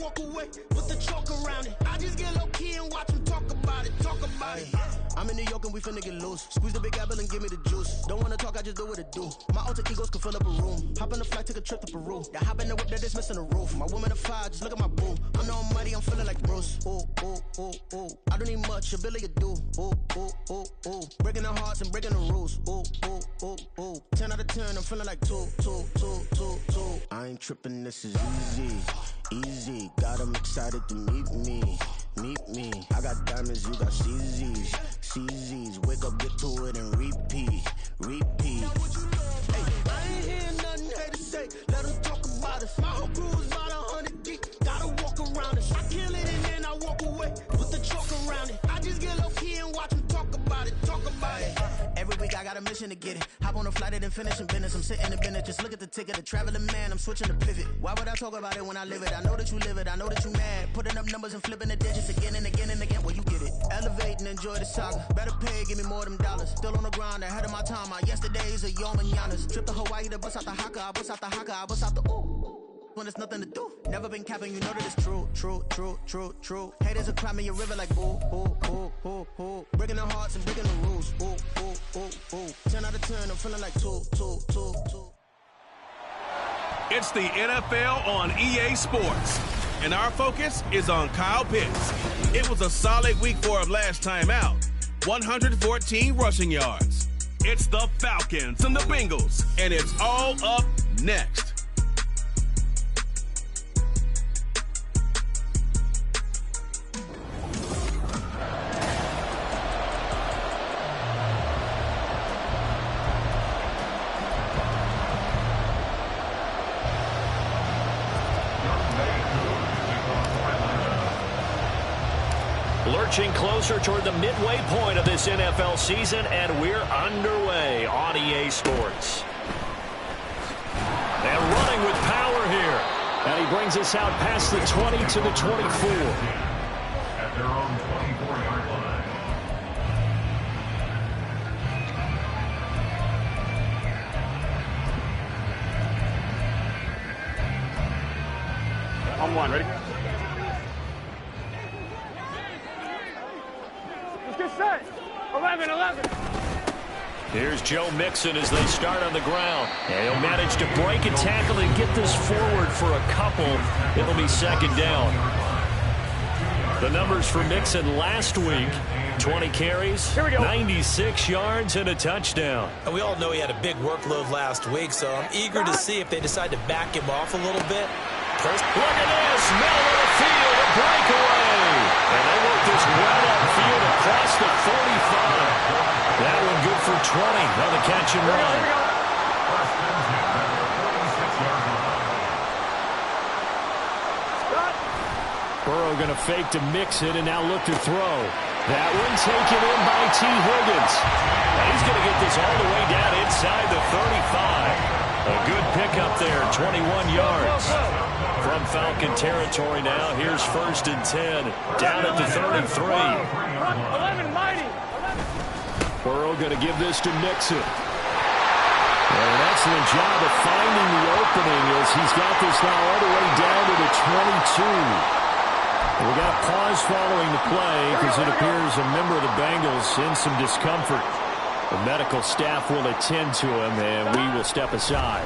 walk away with the chalk around it. I just get low key and watch them talk about it. I'm in New York and we finna get loose. Squeeze the big apple and give me the juice. Don't wanna talk, I just do what it do. My alter egos can fill up a room. Hop on the flight, take a trip to Peru. Yeah, hop in the whip, that is missing the roof. My woman a fire, just look at my boo. I'm the almighty, I'm feeling like Bruce. Ooh, ooh, ooh, ooh. I don't need much, ability to do. Ooh, ooh, ooh, ooh. Breaking the hearts and breaking the rules. Ooh, ooh, ooh, ooh. 10 out of 10, I'm feeling like 2. I ain't tripping, this is easy. Got 'em excited to meet me. I got diamonds, you got CZs. Wake up, get to it and repeat. Hey, I ain't hearing nothing hate to say. Let them talk about us. My whole crew is about 100 deep. Gotta walk around us. I kill it and then I walk away with the chalk around it. I just get low key and watch them talk about it. Every week I got a mission to get it. Hop on a flight and then finish in business. I'm sitting in business, just look at the ticket. A traveling man, I'm switching to pivot. Why would I talk about it when I live it? I know that you live it, I know that you mad. Putting up numbers and flipping the digits again and again and again. Well, you get it. Elevate and enjoy the saga. Better pay, give me more of them dollars. Still on the grind, ahead of my time. My yesterdays are your mananas. Trip to Hawaii to bust out the haka. I bust out the ooh. When there's nothing to do. Never been capping, you know that it's true. Haters will cry me a river like ooh. Breaking their hearts and breaking the rules. Ooh. 10 out of 10, I'm feeling like 2. It's the NFL on EA Sports, and our focus is on Kyle Pitts. It was a solid week for him last time out. 114 rushing yards. It's the Falcons and the Bengals, and it's all up next. Lurching closer toward the midway point of this NFL season, and we're underway on EA Sports. And running with power here. And he brings us out past the 20 to the 24. At their own 24-yard line. On one, ready? Let's get set. 11. Here's Joe Mixon as they start on the ground. And he'll manage to break a tackle and get this forward for a couple. It'll be second down. The numbers for Mixon last week: 20 carries, 96 yards, and a touchdown. And we all know he had a big workload last week, so I'm eager to see if they decide to back him off a little bit. Look at this, middle of the field, a breakaway. And they work this right upfield across the 45. That one good for 20 on the catch and run. Burrow going to fake to Mixon and now look to throw. That one taken in by T. Higgins. And he's going to get this all the way down inside the 35. A good pickup there, 21 yards. From Falcon territory now, here's 1st and 10, down at the 33. 11, mighty. Burrow going to give this to Mixon. And an excellent job of finding the opening as he's got this now all the way down to the 22. We got a pause following the play because it appears a member of the Bengals in some discomfort. The medical staff will attend to him, and we will step aside.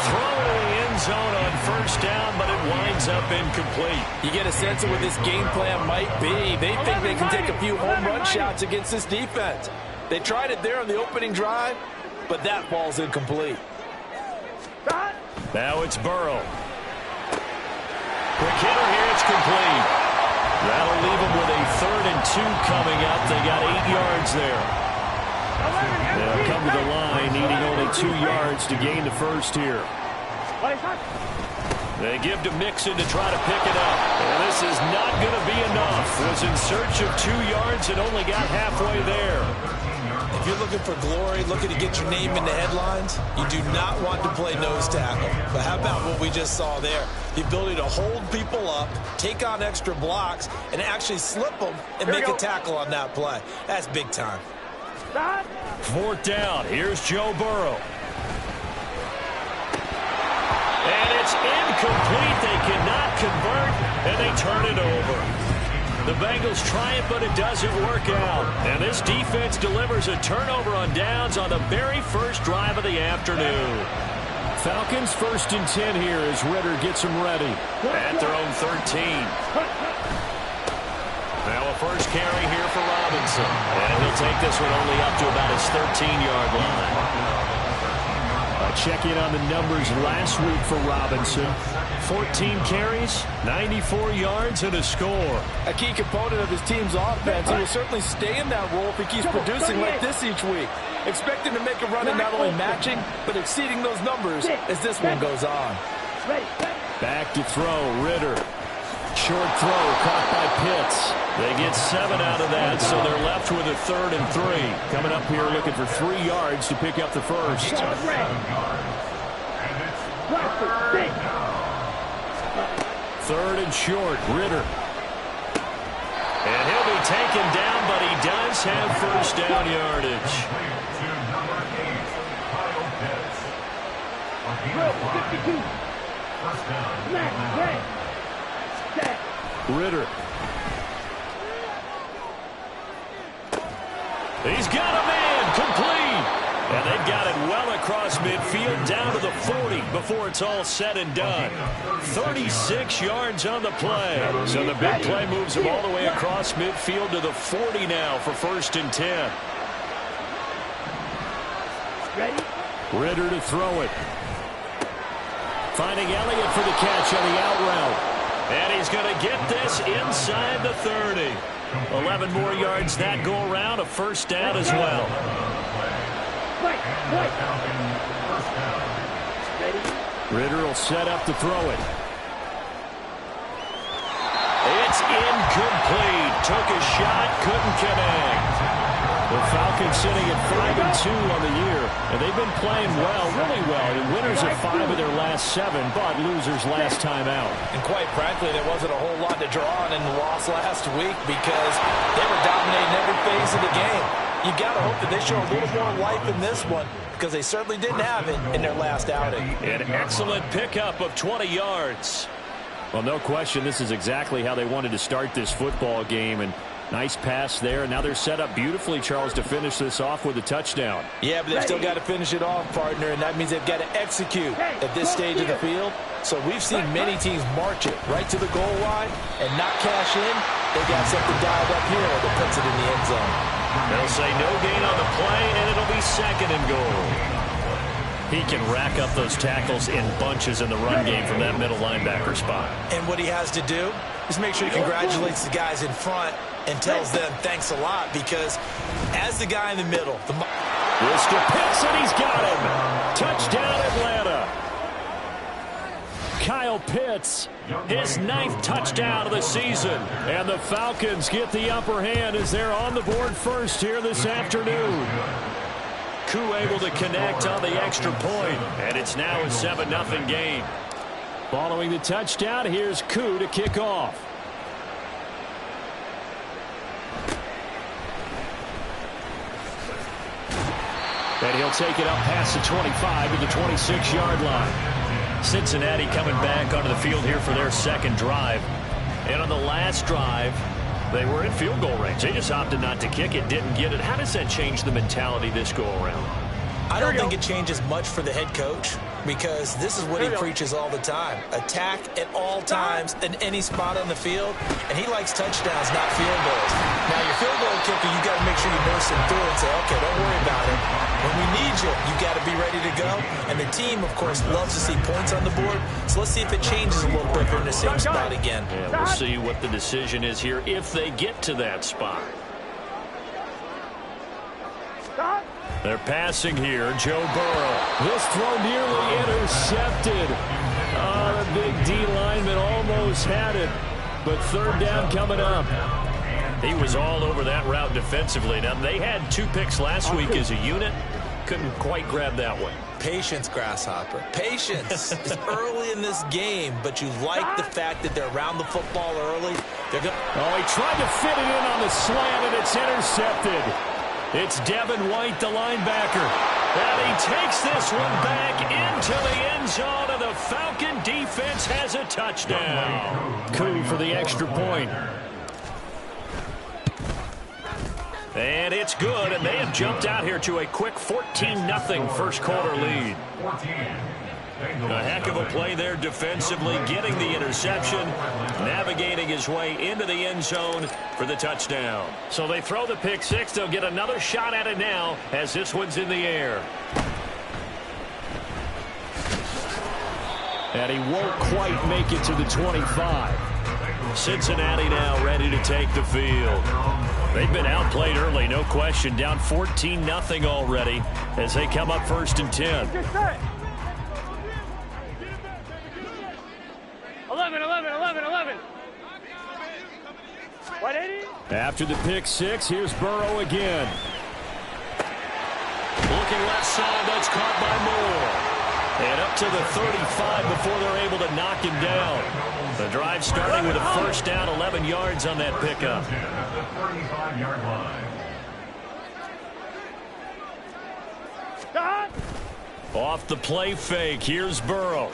Throw to the end zone on 1st down, but it winds up incomplete. You get a sense of what this game plan might be. They think they can take a few home run shots against this defense. They tried it there on the opening drive, but that ball's incomplete. Now it's Burrow. Quick hitter here, it's complete. That'll leave them with a 3rd and 2 coming up. They got 8 yards there. They'll come to the line, needing only 2 yards to gain the first here. They give to Mixon to try to pick it up. And this is not going to be enough. Was in search of 2 yards and only got halfway there. If you're looking for glory, looking to get your name in the headlines, you do not want to play nose tackle. But how about what we just saw there? The ability to hold people up, take on extra blocks, and actually slip them and make a tackle on that play. That's big time. 4th down. Here's Joe Burrow. convert, and they turn it over. The Bengals try it, but it doesn't work out. And this defense delivers a turnover on downs on the very first drive of the afternoon. Falcons 1st and 10 here as Ritter gets them ready. At their own 13. Now a first carry here for Robinson. And he'll take this one only up to about his 13-yard line. Check in on the numbers last week for Robinson. 14 carries, 94 yards, and a score. A key component of his team's offense. He will certainly stay in that role if he keeps producing like this each week. Expect him to make a run and not only matching, but exceeding those numbers as this one goes on. Back to throw, Ritter. Short throw, caught by Pitts. They get 7 out of that, so they're left with a 3rd and 3. Coming up here looking for 3 yards to pick up the first. 3rd and short, Ritter. And he'll be taken down, but he does have first down yardage. Ritter. He's got a man complete. And they've got it well across midfield down to the 40 before it's all said and done. 36 yards on the play. So the big play moves him all the way across midfield to the 40 now for 1st and 10. Ritter to throw it. Finding Elliott for the catch on the out route. And he's going to get this inside the 30. 11 more yards that go around, a first down as well. Ritter will set up to throw it. It's incomplete. Took a shot, couldn't connect. The Falcons sitting at 5-2 on the year, and they've been playing well, really well. The winners of 5 of their last 7, but losers last time out. And quite frankly, there wasn't a whole lot to draw on in the loss last week because they were dominating every phase of the game. You got to hope that they show a little more life in this one because they certainly didn't have it in their last outing. An excellent pickup of 20 yards. Well, no question, this is exactly how they wanted to start this football game, and nice pass there. Now they're set up beautifully, Charles, to finish this off with a touchdown. Yeah, but they've still got to finish it off, partner, and that means they've got to execute at this stage of the field. So we've seen many teams march it right to the goal line and not cash in. They got something dialed up here that puts it in the end zone. They'll say no gain on the play, and it'll be 2nd and goal. He can rack up those tackles in bunches in the run game from that middle linebacker spot. And what he has to do is make sure he congratulates the guys in front and tells them thanks a lot, because as the guy in the middle, This to Pitts, and he's got him. Touchdown, Atlanta. Kyle Pitts, his 9th touchdown of the season. And the Falcons get the upper hand as they're on the board first here this afternoon. Koo able to connect on the extra point, and it's now a 7-0 game. Following the touchdown, here's Koo to kick off. And he'll take it up past the 25 to the 26-yard line. Cincinnati coming back onto the field here for their 2nd drive. And on the last drive, they were in field goal range. They just opted not to kick it, didn't get it. How does that change the mentality this go-around? I don't think it changes much for the head coach, because this is what he preaches all the time. Attack at all times in any spot on the field, and he likes touchdowns, not field goals. Now, your field goal kicker, you got to make sure you nurse him through and say, okay, don't worry about it. When we need you, you got to be ready to go. And the team, of course, loves to see points on the board, so let's see if it changes a little bit. They're in the same spot again. Yeah, we'll see what the decision is here if they get to that spot. They're passing here, Joe Burrow. This throw nearly intercepted. The big D lineman almost had it, but 3rd down coming up. He was all over that route defensively. Now, they had 2 picks last week as a unit. Couldn't quite grab that one. Patience, Grasshopper. Patience. It's early in this game, but you like the fact that they're around the football early. They're going. Oh, he tried to fit it in on the slant, and it's intercepted. It's Devin White, the linebacker. And he takes this one back into the end zone, and the Falcon defense has has a touchdown. Coup for the extra point. And it's good, and they have jumped out here to a quick 14-0 first quarter lead. A heck of a play there defensively, getting the interception, navigating his way into the end zone for the touchdown. So they throw the pick six. They'll get another shot at it now as this one's in the air. And he won't quite make it to the 25. Cincinnati now ready to take the field. They've been outplayed early, no question. Down 14-0 already as they come up 1st and 10. 11. 180. After the pick six, here's Burrow again. Looking left side, that's caught by Moore. And up to the 35 before they're able to knock him down. The drive starting with a first down, 11 yards on that pickup. Off the play fake, here's Burrow.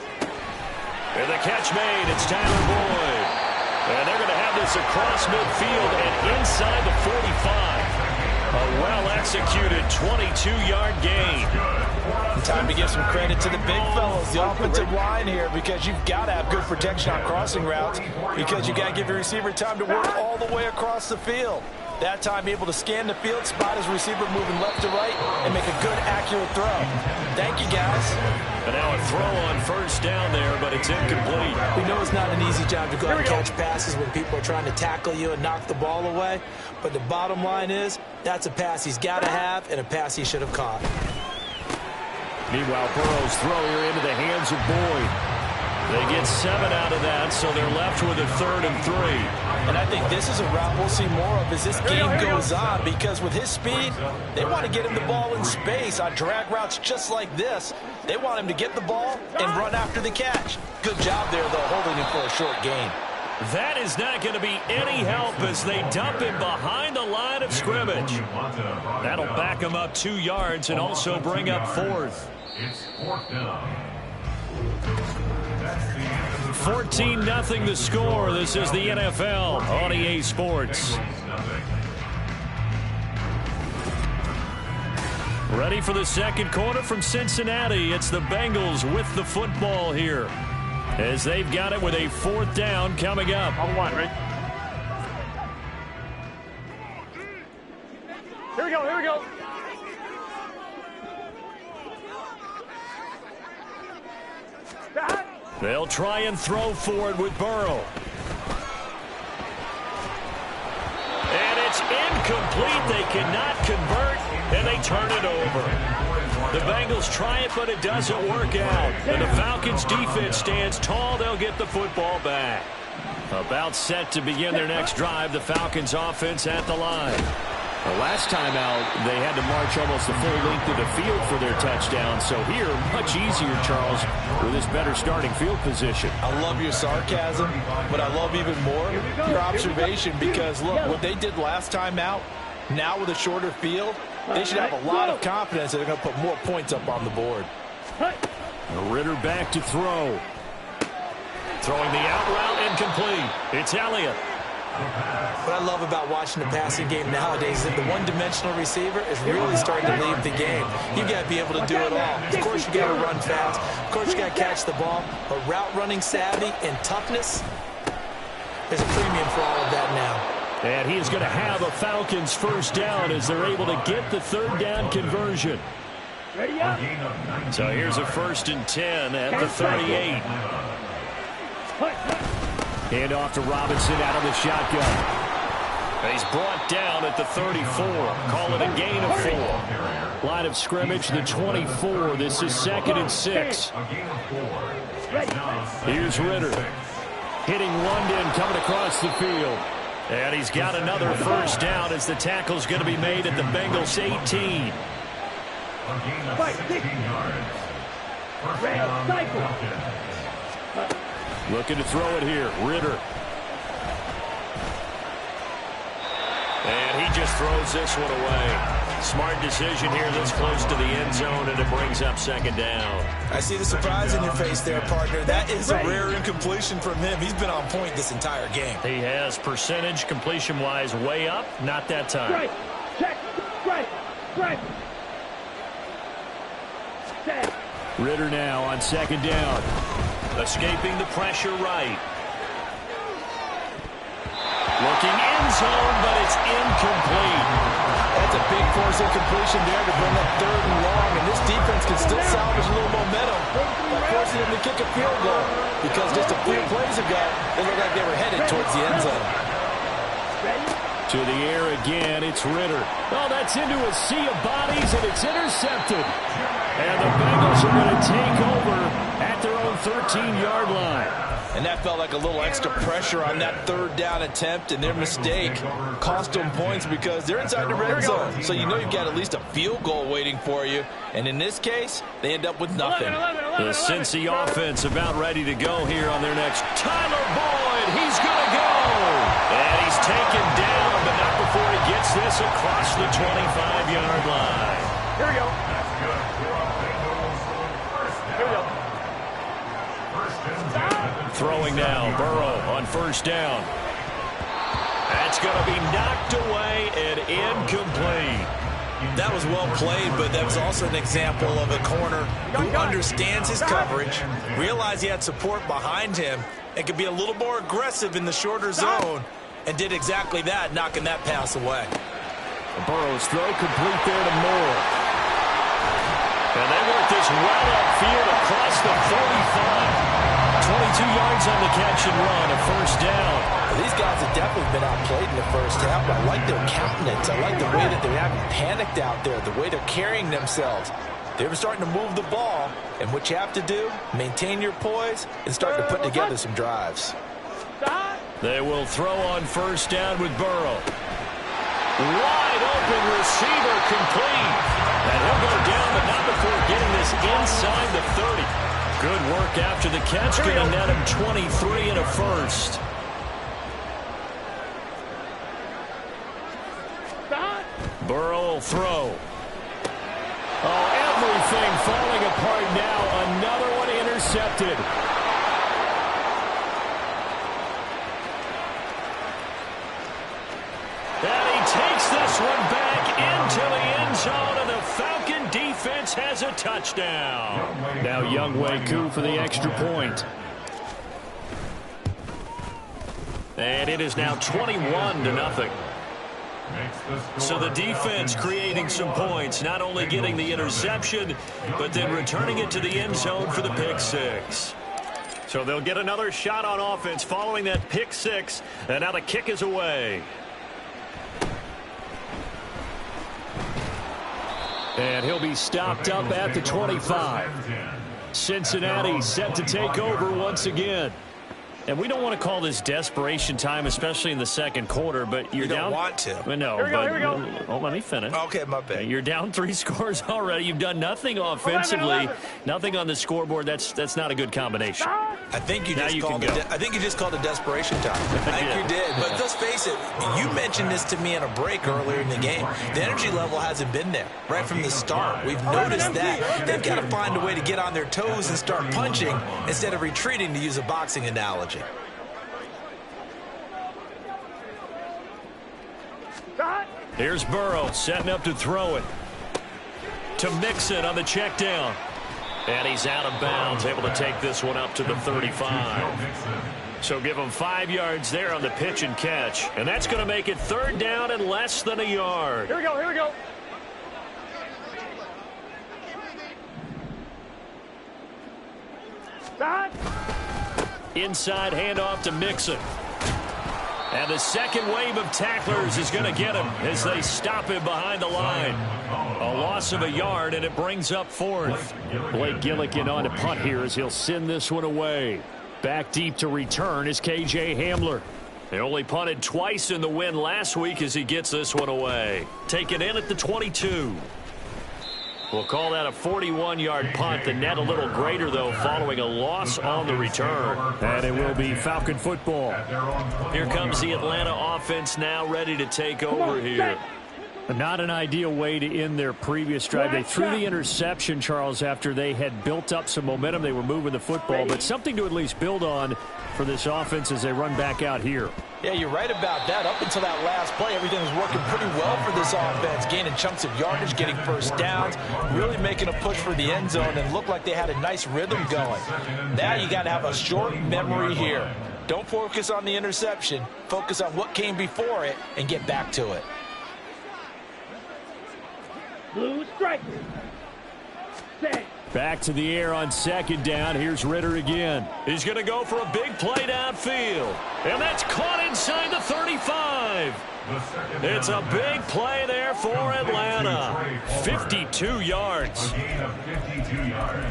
And the catch made, it's Tyler Boyd. And they're going to have this across midfield and inside the 45. A well-executed 22-yard gain. Time to give some credit to the big fellas, the offensive line here, because you've got to have good protection on crossing routes, because you've got to give your receiver time to work all the way across the field. That time able to scan the field, spot his receiver moving left to right, and make a good, accurate throw. Thank you, guys. And now a throw on first down there, but it's incomplete. We know it's not an easy job to go out and catch passes when people are trying to tackle you and knock the ball away, but the bottom line is that's a pass he's got to have and a pass he should have caught. Meanwhile, Burrow's throw here into the hands of Boyd. They get 7 out of that, so they're left with a 3rd and 3. And I think this is a route we'll see more of as this game goes on, because with his speed, they want to get him the ball in space on drag routes just like this. They want him to get the ball and run after the catch. Good job there, though, holding him for a short gain. That is not going to be any help as they dump him behind the line of scrimmage. That'll back him up 2 yards and also bring up 4th. It's 4th down. 14-0 the score. This is the NFL on EA Sports. Ready for the second quarter from Cincinnati. It's the Bengals with the football here, as they've got it with a 4th down coming up. On one, Rick. Here we go. They'll try and throw for it with Burrow. And it's incomplete. They cannot convert, and they turn it over. The Bengals try it, but it doesn't work out. And the Falcons' defense stands tall. They'll get the football back. About set to begin their next drive. The Falcons' offense at the line. The last time out, they had to march almost the full length of the field for their touchdown. So here, much easier, Charles, with this better starting field position. I love your sarcasm, but I love even more your observation, because, look, what they did last time out, now with a shorter field, they should have a lot of confidence that they're going to put more points up on the board. Ritter back to throw. Throwing the out route, incomplete. It's Elliott. What I love about watching the passing game nowadays is that the one-dimensional receiver is really starting to leave the game. You've got to be able to do it all. Of course, you got to run fast. Of course, you got to catch the ball. But route running savvy and toughness, there's a premium for all of that now. And he's going to have a Falcons first down as they're able to get the 3rd down conversion. So here's a 1st and 10 at the 38. Hand off to Robinson out of the shotgun. He's brought down at the 34. Call it a gain of 4. Line of scrimmage, the 24. This is 2nd and 6. Here's Ritter. Hitting London, coming across the field. And he's got another first down as the tackle's going to be made at the Bengals 18. Looking to throw it here. Ritter. And he just throws this one away. Smart decision here this close to the end zone, and it brings up second down. I see the surprise in your face there, partner. That is a rare incompletion from him. He's been on point this entire game. He has percentage completion-wise way up. Not that time. Right. Check. Right. Right. Check. Ridder now on second down. Escaping the pressure right. Looking end zone, but it's incomplete. That's a big force incompletion there to bring up 3rd and long, and this defense can still salvage a little momentum by forcing them to kick a field goal, because just a few plays ago, they looked like they were headed towards the end zone. To the air again, it's Ridder. Oh, that's into a sea of bodies, and it's intercepted. And the Bengals are going to take over at their own 13-yard line. And that felt like a little extra pressure on that 3rd down attempt, and their mistake cost them points because they're inside the red zone. So you know you've got at least a field goal waiting for you. And in this case, they end up with nothing. The Cincy offense about ready to go here on their next. Tyler Boyd, he's going to go. And he's taken down, but not before he gets this across the 25-yard line. Here we go. Here we go. Throwing now, Burrow on first down. That's going to be knocked away and incomplete. That was well played, but that was also an example of a corner who understands his coverage, realized he had support behind him, and could be a little more aggressive in the shorter zone, and did exactly that, knocking that pass away. Burrow's throw complete there to Moore. And they work this well upfield across the 45. 22 yards on the catch and run, a first down. Well, these guys have definitely been outplayed in the first half, but I like their countenance. I like the way that they haven't panicked out there, the way they're carrying themselves. They were starting to move the ball, and what you have to do, maintain your poise and start to put together some drives. They will throw on first down with Burrow. Wide open receiver complete. And he'll go down, but not before getting this inside the 30. Good work after the catch, going to net him 23 and a first. Burrow will throw. Oh, everything falling apart now. Another one intercepted. And he takes this one back into the end zone, and the Falcon defense has a touchdown. Now Younghoe Koo for the extra point. And it is now 21-0. So the defense creating some points, not only getting the interception, but then returning it to the end zone for the pick six. So they'll get another shot on offense following that pick six, and now the kick is away. And he'll be stopped up at the 25. Cincinnati set to take over once again. And we don't want to call this desperation time, especially in the second quarter, but you're down. You don't want to. No, here we go. Oh, let me finish. Okay, my bad. You're down 3 scores already. You've done nothing offensively, 11. nothing on the scoreboard. That's not a good combination. I think you Now just you called can it. go. I think you just called it desperation time. I think you did. But let's face it. You mentioned this to me in a break earlier in the game. The energy level hasn't been there right from the start. We've noticed that they've got to find a way to get on their toes and start punching instead of retreating, to use a boxing analogy. Here's Burrow setting up to throw it. To Mixon on the check down. And he's out of bounds, able to take this one up to the 35. So give him 5 yards there on the pitch and catch. And that's going to make it 3rd down and less than a yard. Here we go, here we go. Inside handoff to Mixon. And the second wave of tacklers is going to get him as they stop him behind the line. A loss of a yard, and it brings up 4th. Blake Gillikin on to punt here as he'll send this one away. Back deep to return is K.J. Hamler. They only punted twice in the win last week as he gets this one away. Taken in at the 22. We'll call that a 41-yard punt. The net a little greater, though, following a loss on the return. And it will be Falcon football. Here comes the Atlanta offense now ready to take over here. Not an ideal way to end their previous drive. They threw the interception, Charles, after they had built up some momentum. They were moving the football, but something to at least build on for this offense as they run back out here. Yeah, you're right about that. Up until that last play, everything was working pretty well for this offense, gaining chunks of yardage, getting first downs, really making a push for the end zone, and looked like they had a nice rhythm going. Now you got to have a short memory here. Don't focus on the interception. Focus on what came before it and get back to it. Blue strike. Set. Back to the air on second down. Here's Ritter again. He's going to go for a big play downfield. And that's caught inside the 35. It's a big play there for Atlanta. 52 yards. A gain of 52 yards.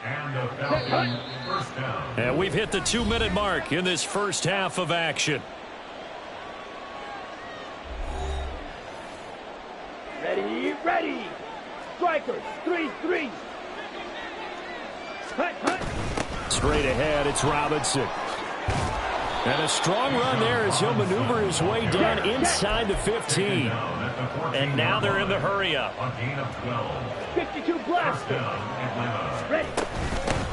And the Falcons first down. And we've hit the 2-minute mark in this first half of action. Ready, ready. Strikers, 3-3. Hut, hut. Straight ahead, it's Robinson. And a strong run there as he'll maneuver his way down inside the 15. And now they're in the hurry-up. A gain of 12. 52 blast. Down, Atlanta. Ready.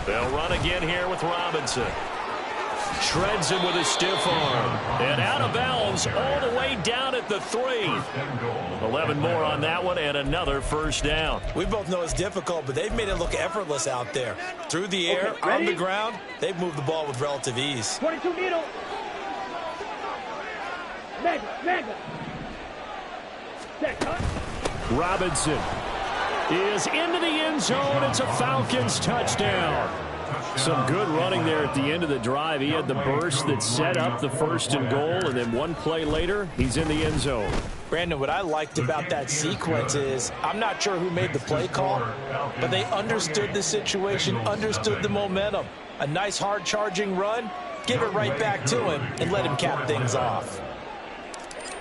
They'll run again here with Robinson. Shreds him with a stiff arm. And out of bounds all the way down at the 3. 11 more on that one and another first down. We both know it's difficult, but they've made it look effortless out there. Through the air, on the ground, they've moved the ball with relative ease. 22 needle. Mega. Set, cut. Robinson is into the end zone. It's a Falcons touchdown. Some good running there at the end of the drive. He had the burst that set up the 1st and goal, and then one play later, he's in the end zone. Brandon, what I liked about that sequence is I'm not sure who made the play call, but they understood the situation, understood the momentum. A nice hard-charging run, give it right back to him, and let him cap things off.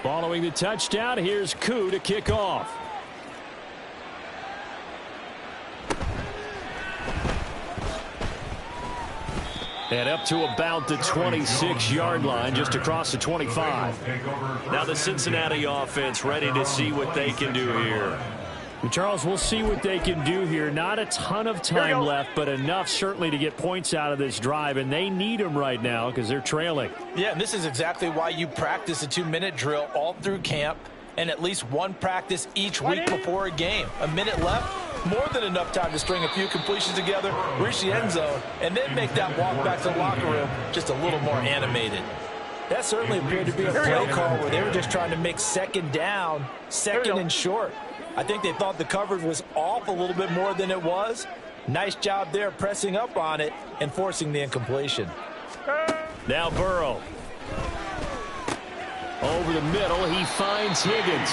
Following the touchdown, here's Koo to kick off. And up to about the 26-yard line, just across the 25. Now the Cincinnati offense ready to see what they can do here. And Charles, we'll see what they can do here. Not a ton of time left, but enough certainly to get points out of this drive, and they need them right now because they're trailing. Yeah, and this is exactly why you practice a 2-minute drill all through camp and at least one practice each week before a game. A minute left, more than enough time to string a few completions together, reach the end zone, and then make that walk back to the locker room just a little more animated. That certainly appeared to be a play call where they were just trying to make second down, second and short. I think they thought the coverage was off a little bit more than it was. Nice job there pressing up on it and forcing the incompletion. Now Burrow. Over the middle, he finds Higgins.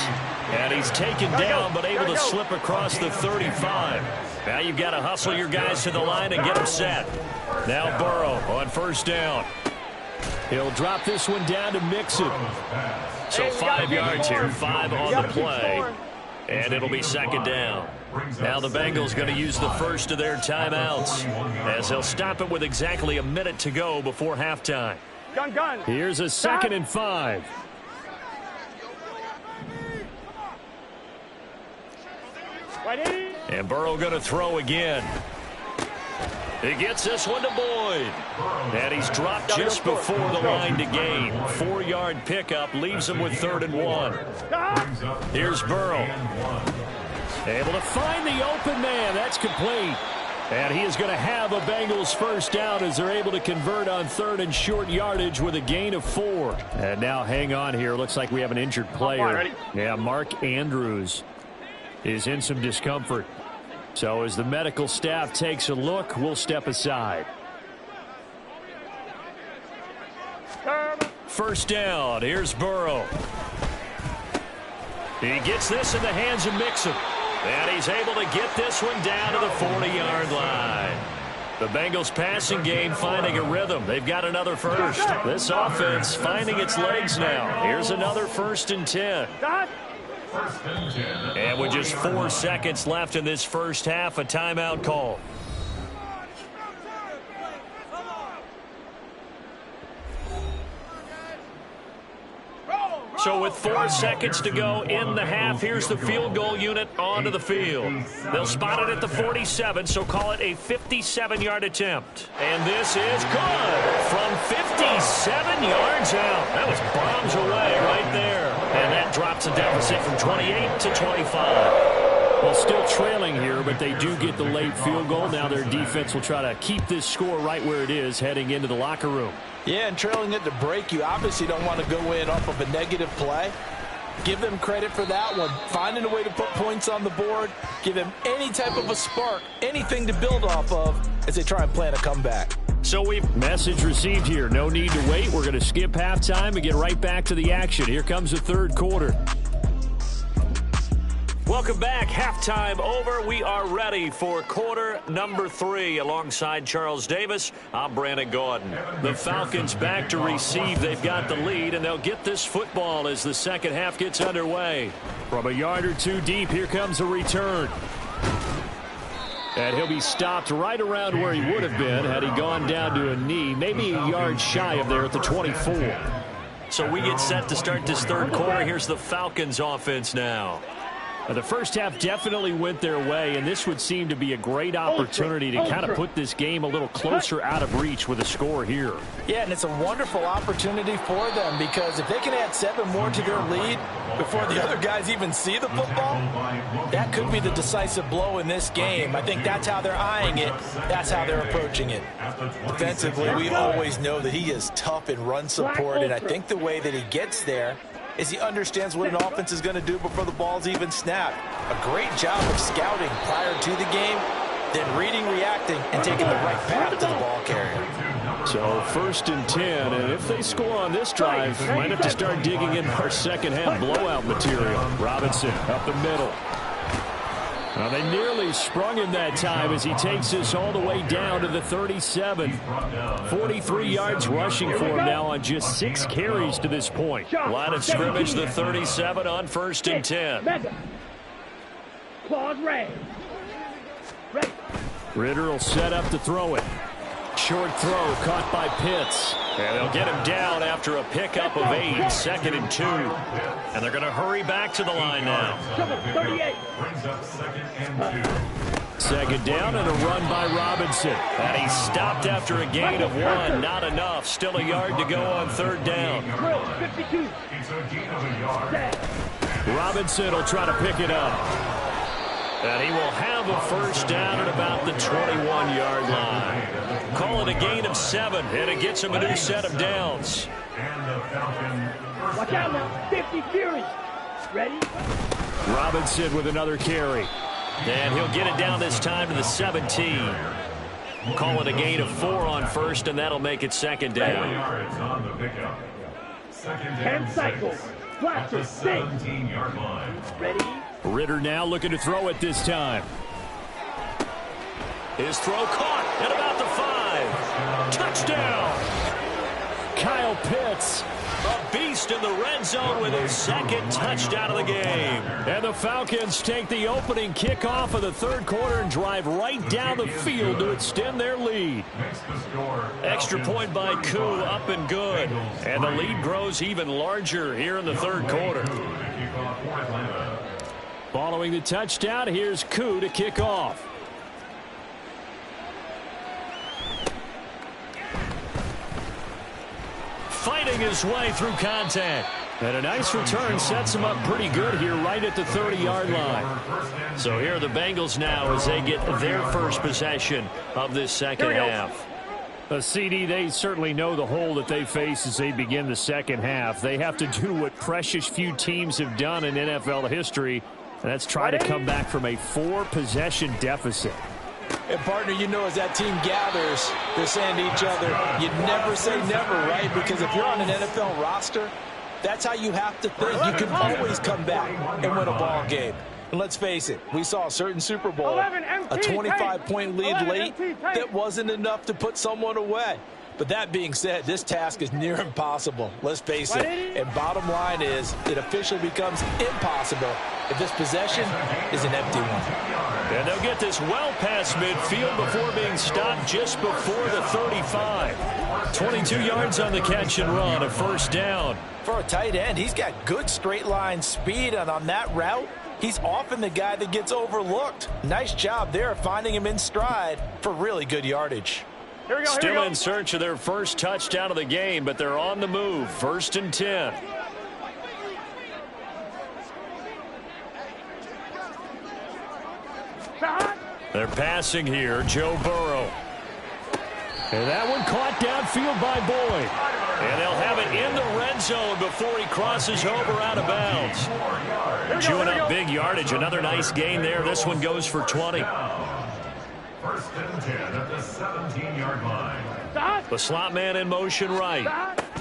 And he's taken down, but able to slip across the 35. Now you've got to hustle your guys to the line and get them set. Now Burrow on first down. He'll drop this one down to Mixon. So 5 yards here, 5 on the play. And it'll be second down. Now the Bengals going to use the first of their timeouts as they'll stop it with exactly a minute to go before halftime. Gun. Here's a 2nd and 5. And Burrow going to throw again. He gets this one to Boyd. And he's dropped just before the line to gain. 4-yard pickup leaves him with 3rd and 1. Here's Burrow. Able to find the open man. That's complete. And he is going to have a Bengals first down as they're able to convert on 3rd and short yardage with a gain of 4. And now hang on here. Looks like we have an injured player. Yeah, Mark Andrews is in some discomfort. So as the medical staff takes a look, we'll step aside. First down. Here's Burrow. He gets this in the hands of Mixon. And he's able to get this one down to the 40-yard line. The Bengals passing game finding a rhythm. They've got another first. This offense finding its legs now. Here's another 1st and 10. And with just 4 seconds left in this first half, a timeout call. So with 4 seconds to go in the half, here's the field goal unit onto the field. They'll spot it at the 47, so call it a 57-yard attempt. And this is good from 57 yards out. That was bombs away right there. And that drops the deficit from 28 to 25. Well, still trailing here, but they do get the late field goal. Now their defense will try to keep this score right where it is heading into the locker room. Yeah, and trailing it to break, you obviously don't want to go in off of a negative play. Give them credit for that one. Finding a way to put points on the board. Give them any type of a spark, anything to build off of as they try and plan a comeback. So message received here. No need to wait. We're going to skip halftime and get right back to the action. Here comes the third quarter. Welcome back. Halftime over. We are ready for quarter number 3. Alongside Charles Davis, I'm Brandon Gordon. The Falcons back to receive. They've got the lead, and they'll get this football as the second half gets underway. From a yard or two deep, here comes a return. And he'll be stopped right around where he would have been had he gone down to a knee, maybe a yard shy of there at the 24. So we get set to start this third quarter. Here's the Falcons offense now. The first half definitely went their way, and this would seem to be a great opportunity to kind of put this game a little closer out of reach with a score here. Yeah, and it's a wonderful opportunity for them because if they can add 7 more to their lead before the other guys even see the football, that could be the decisive blow in this game. I think that's how they're eyeing it. That's how they're approaching it. Defensively, we always know that he is tough in run support, and I think the way that he gets there is he understands what an offense is going to do before the ball's even snapped. A great job of scouting prior to the game, then reading, reacting, and taking the right path to the ball carrier. So 1st and 10, and if they score on this drive, might have to start digging in our second half blowout material. Robinson up the middle. Well, they nearly sprung him that time as he takes this all the way down to the 37. 43 yards rushing for him now on just 6 carries to this point. Line of scrimmage, the 37 on 1st and 10. Claws ready. Ritter will set up to throw it. Short throw caught by Pitts. And they'll get him down after a pickup of 8, 2nd and 2. And they're going to hurry back to the line now. 38. Second down and a run by Robinson. And he stopped after a gain of 1. Not enough. Still a yard to go on 3rd down. 52. Robinson will try to pick it up. And he will have a first down at about the 21-yard line. Call it a gain of 7, and it gets him a new set of downs. Watch out now. 50 Fury. Ready? Robinson with another carry. And he'll get it down this time to the 17. Call it a gain of 4 on 1st, and that'll make it 2nd down. 10 cycles. Flat to 17-yard line. Ready? Ritter now looking to throw it this time. His throw caught at about the 5. Touchdown! Kyle Pitts. A beast in the red zone with his 2nd touchdown of the game. And the Falcons take the opening kickoff of the third quarter and drive right down the field to extend their lead. Extra point by Koo, up and good. And the lead grows even larger here in the third quarter. Following the touchdown, here's Koo to kick off. Fighting his way through contact. And a nice return sets him up pretty good here right at the 30-yard line. So here are the Bengals now as they get their first possession of this second half. CD, they certainly know the hole that they face as they begin the second half. They have to do what precious few teams have done in NFL history, and that's try to come back from a 4-possession deficit. And, partner, you know as that team gathers, they're saying to each other, you never say never, right? Because if you're on an NFL roster, that's how you have to think. You can always come back and win a ball game. And let's face it, we saw a certain Super Bowl, a 25-point lead late that wasn't enough to put someone away. But that being said, this task is near impossible. Let's face it. And bottom line is, it officially becomes impossible if this possession is an empty one. And they'll get this well past midfield before being stopped just before the 35. 22 yards on the catch and run, a first down. For a tight end, he's got good straight line speed, and on that route, he's often the guy that gets overlooked. Nice job there finding him in stride for really good yardage. Still in search of their first touchdown of the game, but they're on the move. 1st and 10. They're passing here. Joe Burrow. And that one caught downfield by Boyd. And they'll have it in the red zone before he crosses over out of bounds. Chewing up big yardage. Another nice gain there. This one goes for 20. 1st and 10 at the 17-yard line. The slot man in motion right.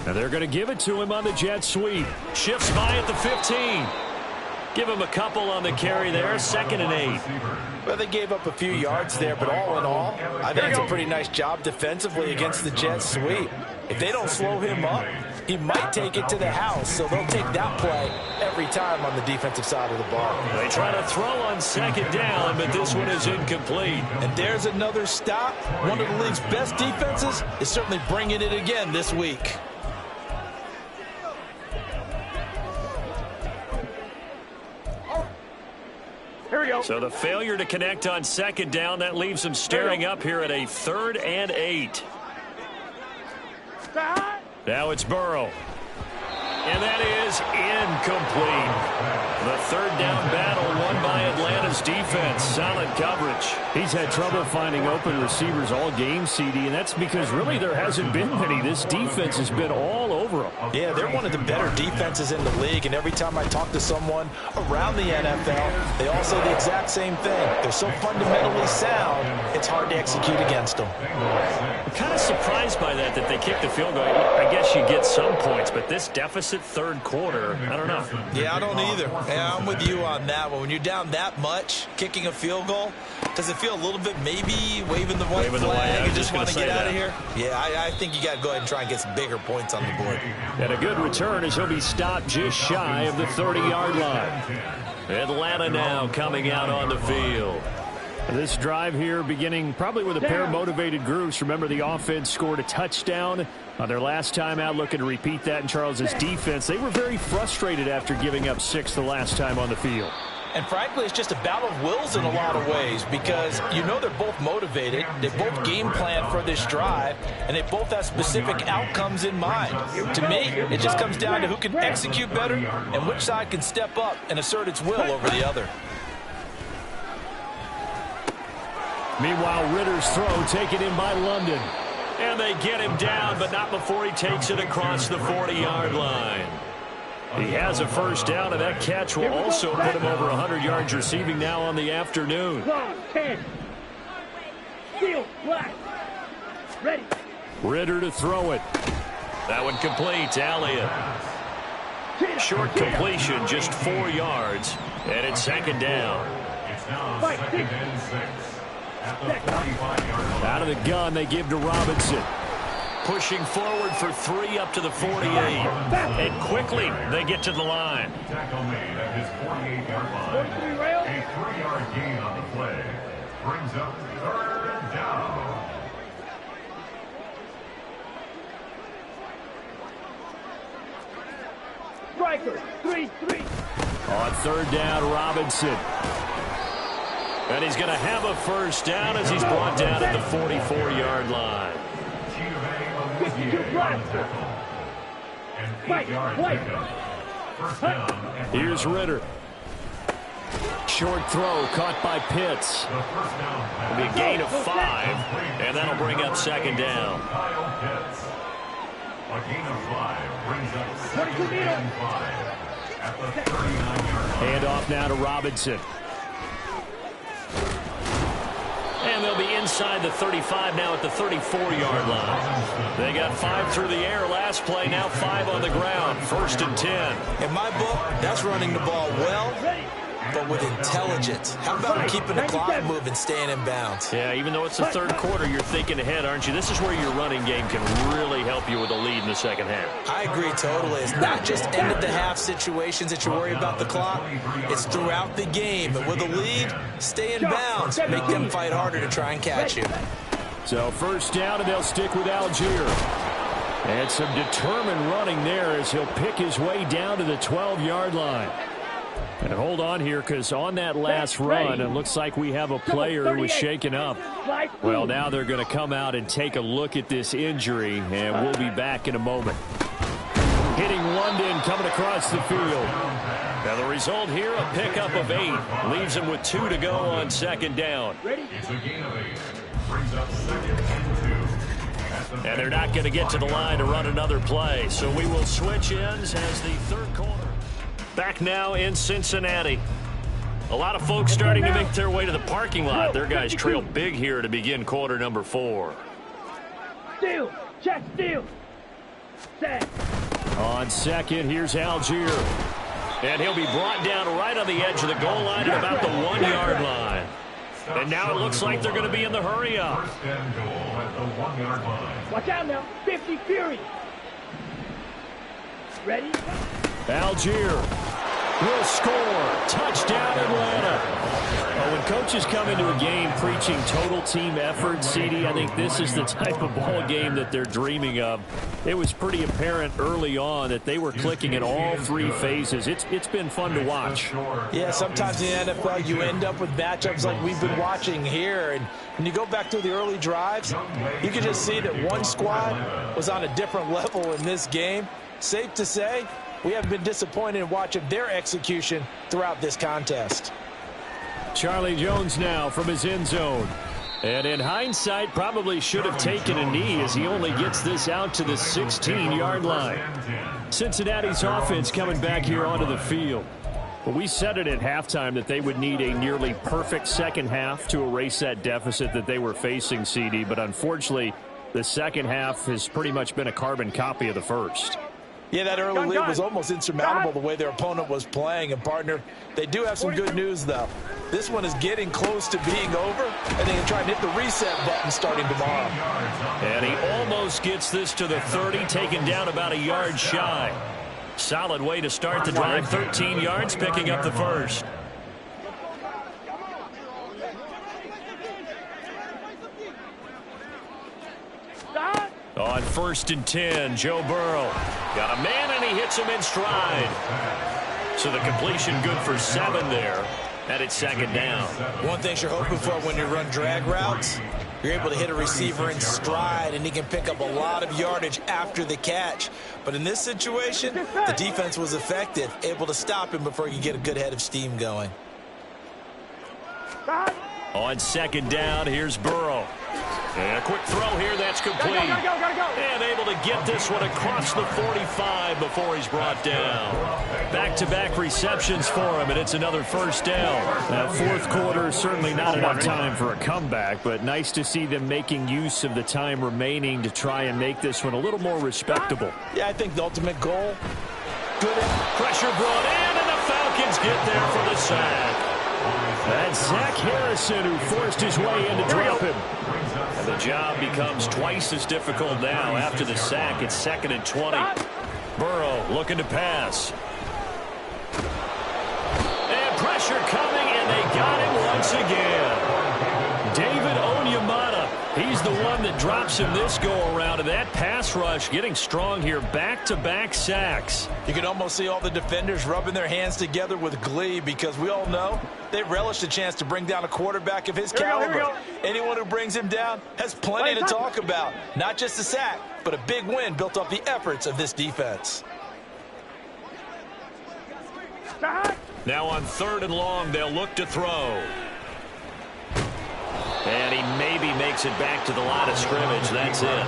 And they're going to give it to him on the jet sweep. Shifts by at the 15. Give him a couple on the carry there. 2nd and 8. Well, they gave up a few yards there, but all in all, I think it's a pretty nice job defensively against the jet sweep. If they don't slow him up, he might take it to the house, so they'll take that play every time on the defensive side of the ball. They try to throw on 2nd down, but this one is incomplete. And there's another stop. One of the league's best defenses is certainly bringing it again this week. So the failure to connect on 2nd down, that leaves them staring up here at a 3rd and 8. Now it's Burrow. And that is incomplete. The 3rd down battle won by Atlanta's defense. Solid coverage. He's had trouble finding open receivers all game, CD, and that's because really there hasn't been many. This defense has been all over them. Yeah, they're one of the better defenses in the league, and every time I talk to someone around the NFL, they all say the exact same thing. They're so fundamentally sound, it's hard to execute against them. I'm kind of surprised by that they kicked the field goal. I guess you get some points, but this deficit 3rd quarter, I don't know. Yeah, I don't either. Yeah, I'm with you on that one. When you're down that much, kicking a field goal, does it feel a little bit maybe waving the white flag and just want to get out of here? Yeah, I think you got to go ahead and try and get some bigger points on the board. And a good return as he'll be stopped just shy of the 30-yard line. Atlanta now coming out on the field. This drive here beginning probably with a pair of motivated groups. Remember, the offense scored a touchdown on their last time out, looking to repeat that in Charles's defense. They were very frustrated after giving up 6 the last time on the field. And frankly, it's just a battle of wills in a lot of ways because you know they're both motivated, they both game plan for this drive, and they both have specific outcomes in mind. To me, it just comes down to who can execute better and which side can step up and assert its will over the other. Meanwhile, Ritter's throw taken in by London. And they get him down, but not before he takes it across the 40-yard line. He has a first down, and that catch will also put him over 100 yards receiving now on the afternoon. 10. Steel, black. Ready. Ritter to throw it. That one complete. Elliott. Short completion, just 4 yards, and it's 2nd down. It's now 2nd and 6. Out of the gun, they give to Robinson. Pushing forward for 3 up to the 48. And quickly, they get to the line. Tackle made at his 48-yard line. A 3-yard gain on the play. Brings up 3rd down. Striker, 3-3. On 3rd down, Robinson. And he's going to have a first down as he's brought down at the 44-yard line. 52 black. Here's Ritter. Short throw caught by Pitts. It'll be a gain of 5, and that'll bring up 2nd down. A gain of 5 brings up 2nd and 5 at the 39-yard line. Hand off now to Robinson. And they'll be inside the 35 now at the 34-yard line. They got 5 through the air last play, now 5 on the ground. 1st and 10. In my book, that's running the ball well but with intelligence. How about keeping the clock moving, staying in bounds? Yeah, even though it's the third quarter, you're thinking ahead, aren't you? This is where your running game can really help you with a lead in the second half. I agree totally. It's not just end-of-the-half situations that you worry about the clock. It's throughout the game. And with a lead, stay in bounds. Make them fight harder to try and catch you. So first down, and they'll stick with Algier. And some determined running there as he'll pick his way down to the 12-yard line. And hold on here, because on that last run, it looks like we have a player who was shaken up. Well, now they're going to come out and take a look at this injury, and we'll be back in a moment. Hitting London coming across the field. Now the result here, a pickup of 8. Leaves him with 2 to go on second down. It's a gain of 8. Brings up 2nd and 2. And they're not going to get to the line to run another play. So we will switch ends as the third quarter. Back now in Cincinnati. A lot of folks starting to make their way to the parking lot. Their guys trail big here to begin quarter number 4. Steal. Check steal. Set. On second, here's Algier. And he'll be brought down right on the edge of the goal line at about the 1-yard line. And now it looks like they're going to be in the hurry up. First and goal at the 1-yard line. Watch out now. 50 Fury. Ready? Algier will score. Touchdown, Atlanta. When coaches come into a game preaching total team effort, CD, I think this is the type of ball game that they're dreaming of. It was pretty apparent early on that they were clicking in all 3 phases. It's been fun to watch. Yeah, sometimes in the NFL you end up with matchups like we've been watching here. And when you go back to the early drives, you can just see that one squad was on a different level in this game. Safe to say, we haven't been disappointed in watching their execution throughout this contest. Charlie Jones now from his end zone. And in hindsight, probably should have taken a knee as he only gets this out to the 16-yard line. Cincinnati's offense coming back here onto the field. But we said it at halftime that they would need a nearly perfect second half to erase that deficit that they were facing, CD. But unfortunately, the second half has pretty much been a carbon copy of the first. Yeah, that early lead was almost insurmountable the way their opponent was playing. And, partner, they do have some good news, though. This one is getting close to being over, and they can try and hit the reset button starting tomorrow. And he almost gets this to the 30, taken down about a yard shy. Solid way to start the drive, 13 yards, picking up the first. On 1st and 10, Joe Burrow. Got a man, and he hits him in stride. So the completion good for 7 there. And it's second down. One thing you're hoping for when you run drag routes, you're able to hit a receiver in stride, and he can pick up a lot of yardage after the catch. But in this situation, the defense was effective, able to stop him before he could get a good head of steam going. On second down, here's Burrow. And a quick throw here, that's complete. And able to get this one across the 45 before he's brought down. Back-to-back receptions for him, and it's another first down. That fourth quarter, certainly not enough time for a comeback, but nice to see them making use of the time remaining to try and make this one a little more respectable. Yeah, I think the ultimate goal, good pressure brought in, and the Falcons get there for the sack. That's Zach Harrison who forced his way in to drop him. And the job becomes twice as difficult now after the sack. It's 2nd and 20. Burrow looking to pass. And pressure coming, and they got him once again. David Onyemata, he's the one that drops him this go-around. And that pass rush getting strong here. Back-to-back sacks. You can almost see all the defenders rubbing their hands together with glee because we all know they relish the chance to bring down a quarterback of his caliber. Anyone who brings him down has plenty to talk about. Not just a sack, but a big win built off the efforts of this defense. Now on 3rd and long, they'll look to throw. And he maybe makes it back to the line of scrimmage. That's it.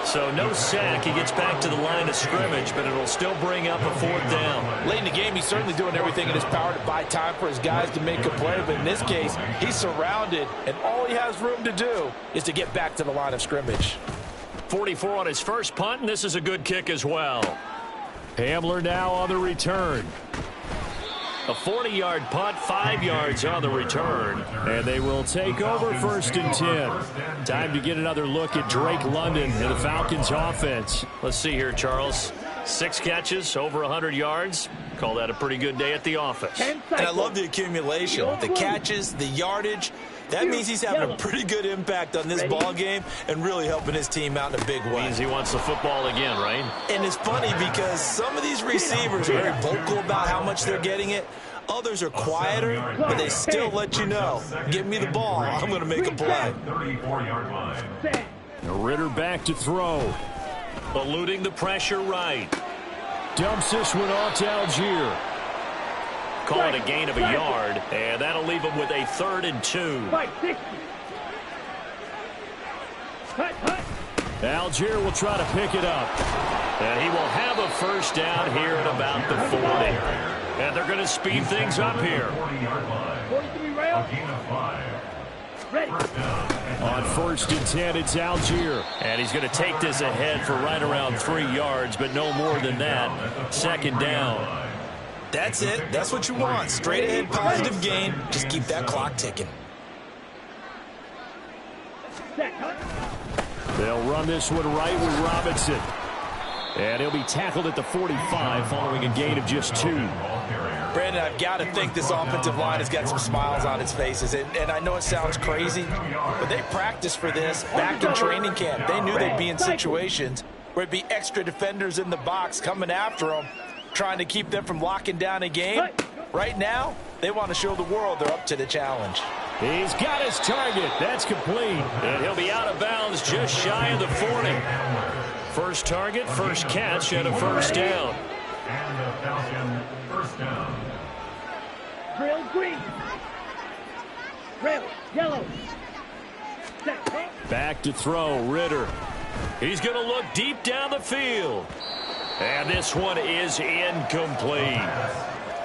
So no sack. He gets back to the line of scrimmage, but it'll still bring up a 4th down. Late in the game, he's certainly doing everything in his power to buy time for his guys to make a play. But in this case, he's surrounded, and all he has room to do is to get back to the line of scrimmage. 44 on his first punt, and this is a good kick as well. Hamler now on the return. A 40-yard punt, 5 yards on the return. And they will take over 1st and 10. Time to get another look at Drake London and the Falcons offense. Let's see here, Charles. 6 catches, over 100 yards. Call that a pretty good day at the office. And I love the accumulation, the catches, the yardage. That means he's having a pretty good impact on this ball game and really helping his team out in a big way. Means he wants the football again, right? And it's funny because some of these receivers are very vocal about how much they're getting it. Others are quieter, but they still let you know, give me the ball, I'm going to make a play. 34-yard line. Ritter back to throw. Eluding the pressure right. Dumps this one off to Algier. Call it a gain of a yard, and that'll leave him with a 3rd and 2. Algier will try to pick it up. And he will have a 1st down here at about the 40. And they're going to speed things up here. 40-yard line. A gain of 5. On 1st and 10, it's Algier. And he's going to take this ahead for right around 3 yards, but no more than that. 2nd down. That's it. That's what you want. Straight ahead, positive gain. Just keep that clock ticking. They'll run this one right with Robinson. And he'll be tackled at the 45 following a gain of just 2. Brandon, I've got to think this offensive line has got some smiles on its faces. And I know it sounds crazy, but they practiced for this back in training camp. They knew they'd be in situations where it'd be extra defenders in the box coming after them, trying to keep them from locking down a game. Right now, they want to show the world they're up to the challenge. He's got his target. That's complete. And he'll be out of bounds just shy of the 40. First target, first catch, and a 1st down. And the Falcon 1st down. Drill green. Red, yellow. Back to throw, Ritter. He's going to look deep down the field. And this one is incomplete.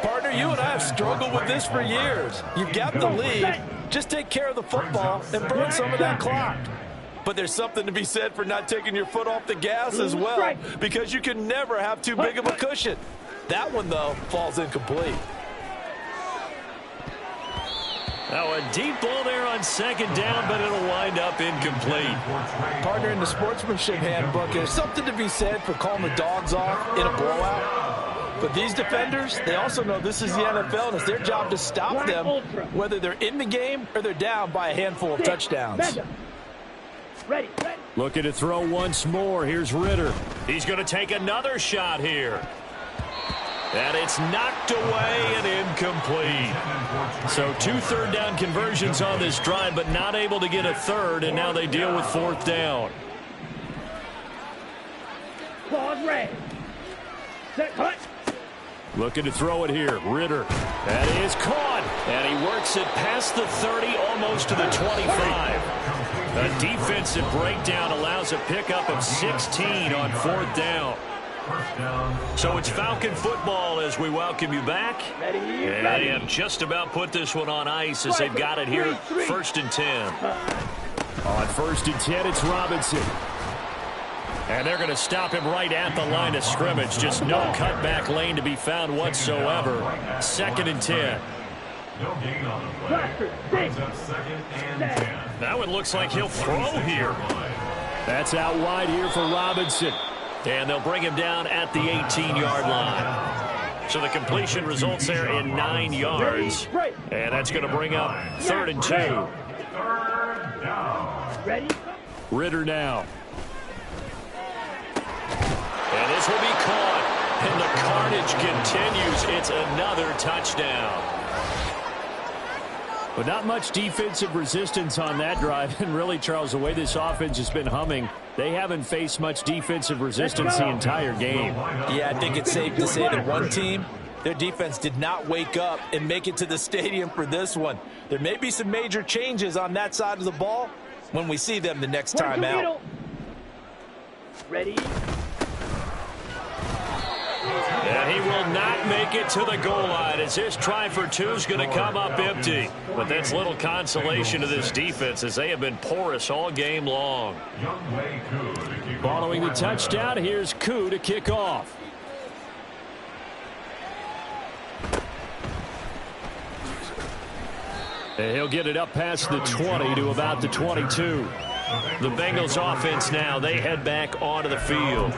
Partner, you and I have struggled with this for years. You've got the lead. Just take care of the football and burn some of that clock. But there's something to be said for not taking your foot off the gas as well, because you can never have too big of a cushion. That one, though, falls incomplete. Now a deep ball there on 2nd down, but it'll wind up incomplete. Partner, in the sportsmanship handbook, there's something to be said for calling the dogs off in a blowout. But these defenders, they also know this is the NFL, and it's their job to stop them, whether they're in the game or they're down by a handful of touchdowns. Ready. Looking to throw once more. Here's Ritter. He's going to take another shot here. And it's knocked away and incomplete. So 2 3rd down conversions on this drive, but not able to get a 3rd, and now they deal with 4th down. Claws red. Set, cut. Looking to throw it here. Ritter. That is caught. And he works it past the 30, almost to the 25. A defensive breakdown allows a pickup of 16 on 4th down. So it's Falcon football as we welcome you back. And they have just about put this one on ice as they've got it here, 1st and 10. On 1st and 10, it's Robinson. And they're going to stop him right at the line of scrimmage. Just no cutback lane to be found whatsoever. 2nd and 10. No gain on the play. Brings up 2nd and 10. Now it looks like he'll throw here. That's out wide here for Robinson. And they'll bring him down at the 18-yard line. So the completion results there in 9 yards. And that's going to bring up 3rd and 2. 3rd down. Ready? Ritter now. And this will be caught. And the carnage continues. It's another touchdown. But not much defensive resistance on that drive. And really, Charles, the way this offense has been humming, they haven't faced much defensive resistance the entire game. Yeah, I think it's safe to say that one team, their defense did not wake up and make it to the stadium for this one. There may be some major changes on that side of the ball when we see them the next time out. Ready? And he will not make it to the goal line as this try for 2 is going to come up empty. But that's little consolation to this defense as they have been porous all game long. Following the touchdown, here's Koo to kick off. And he'll get it up past the 20 to about the 22. The Bengals offense now, they head back onto the field.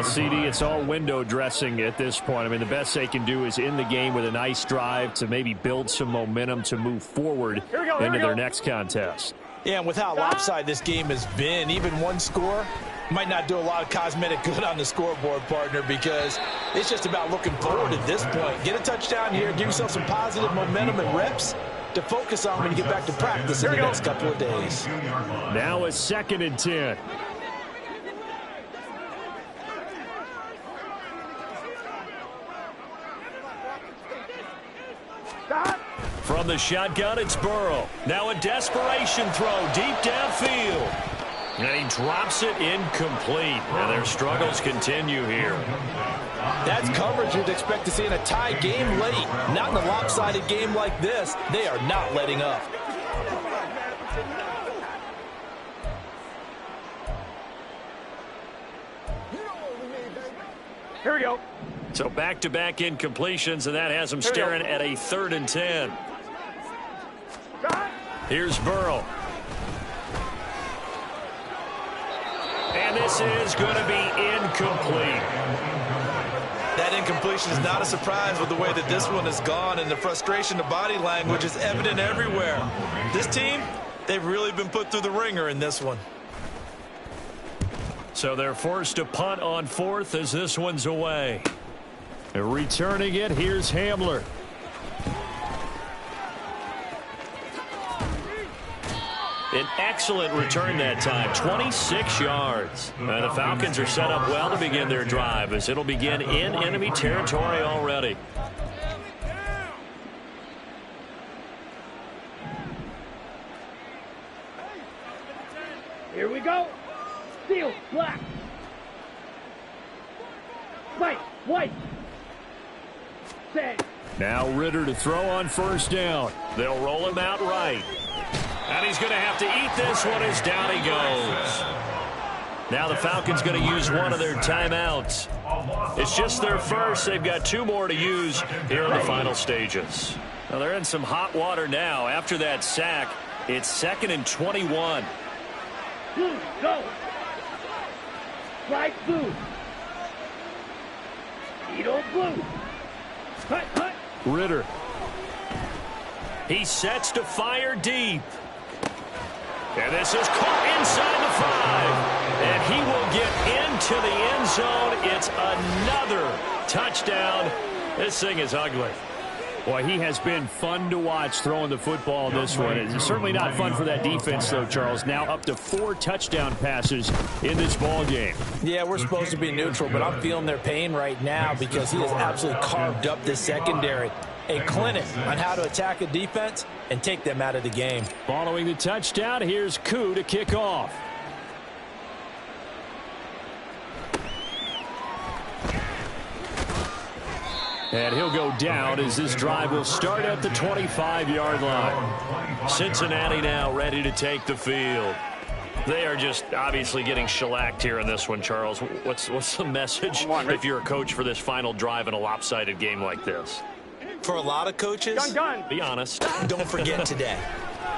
CD, it's all window dressing at this point. I mean, the best they can do is in the game with a nice drive to maybe build some momentum to move forward into their next contest. Yeah, and with how lopsided this game has been, even one score might not do a lot of cosmetic good on the scoreboard, partner, because it's just about looking forward at this point. Get a touchdown here, give yourself some positive momentum and reps to focus on when you get back to practice in the next couple of days. Now a 2nd and 10. From the shotgun, it's Burrow. Now a desperation throw deep downfield. And he drops it incomplete. And their struggles continue here. That's coverage you'd expect to see in a tie game late. Not in a lopsided game like this. They are not letting up. Here we go. So back-to-back incompletions, and that has them staring at a 3rd and 10. Here's Burrow. And this is going to be incomplete. That incompletion is not a surprise with the way that this one has gone, and the frustration, the body language is evident everywhere. This team, they've really been put through the ringer in this one. So they're forced to punt on 4th as this one's away. Returning it, here's Hamler. An excellent return that time, 26 yards. The Falcons are set up well to begin their drive as it'll begin in enemy territory already. Here we go. Seal, black. White. Set. Now Ritter to throw on 1st down. They'll roll him out right. And he's going to have to eat this one as down he goes. Now the Falcons going to use one of their timeouts. It's just their first. They've got 2 more to use here in the final stages. Now they're in some hot water now. After that sack, it's 2nd and 21. Blue, go. Right blue. Edo blue. Cut. Ritter. He sets to fire deep. And this is caught inside the 5. And he will get into the end zone. It's another touchdown. This thing is ugly. Boy, he has been fun to watch throwing the football in this one. It's certainly not fun for that defense, though, Charles. Now up to 4 touchdown passes in this ball game. Yeah, we're supposed to be neutral, but I'm feeling their pain right now because he has absolutely carved up this secondary. A clinic on how to attack a defense and take them out of the game. Following the touchdown, here's Koo to kick off. And he'll go down as this drive will start at the 25-yard line. Cincinnati now ready to take the field. They are just obviously getting shellacked here in this one, Charles. What's the message if you're a coach for this final drive in a lopsided game like this? For a lot of coaches, be honest. Don't forget today.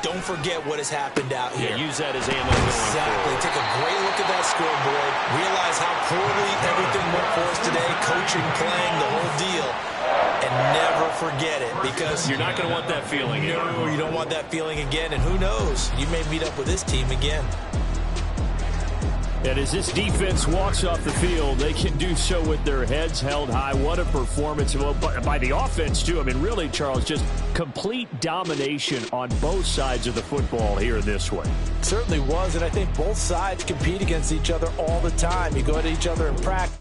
Don't forget what has happened out here. Yeah, use that as ammo. Exactly. Take a great look at that scoreboard. Realize how poorly everything went for us today. Coaching, playing, the whole deal. And never forget it, because you're not going to want that feeling again. No, you don't want that feeling again. And who knows? You may meet up with this team again. And as this defense walks off the field, they can do so with their heads held high. What a performance by the offense, too. I mean, really, Charles, just complete domination on both sides of the football here in this one. Certainly was, and I think both sides compete against each other all the time. You go at each other in practice.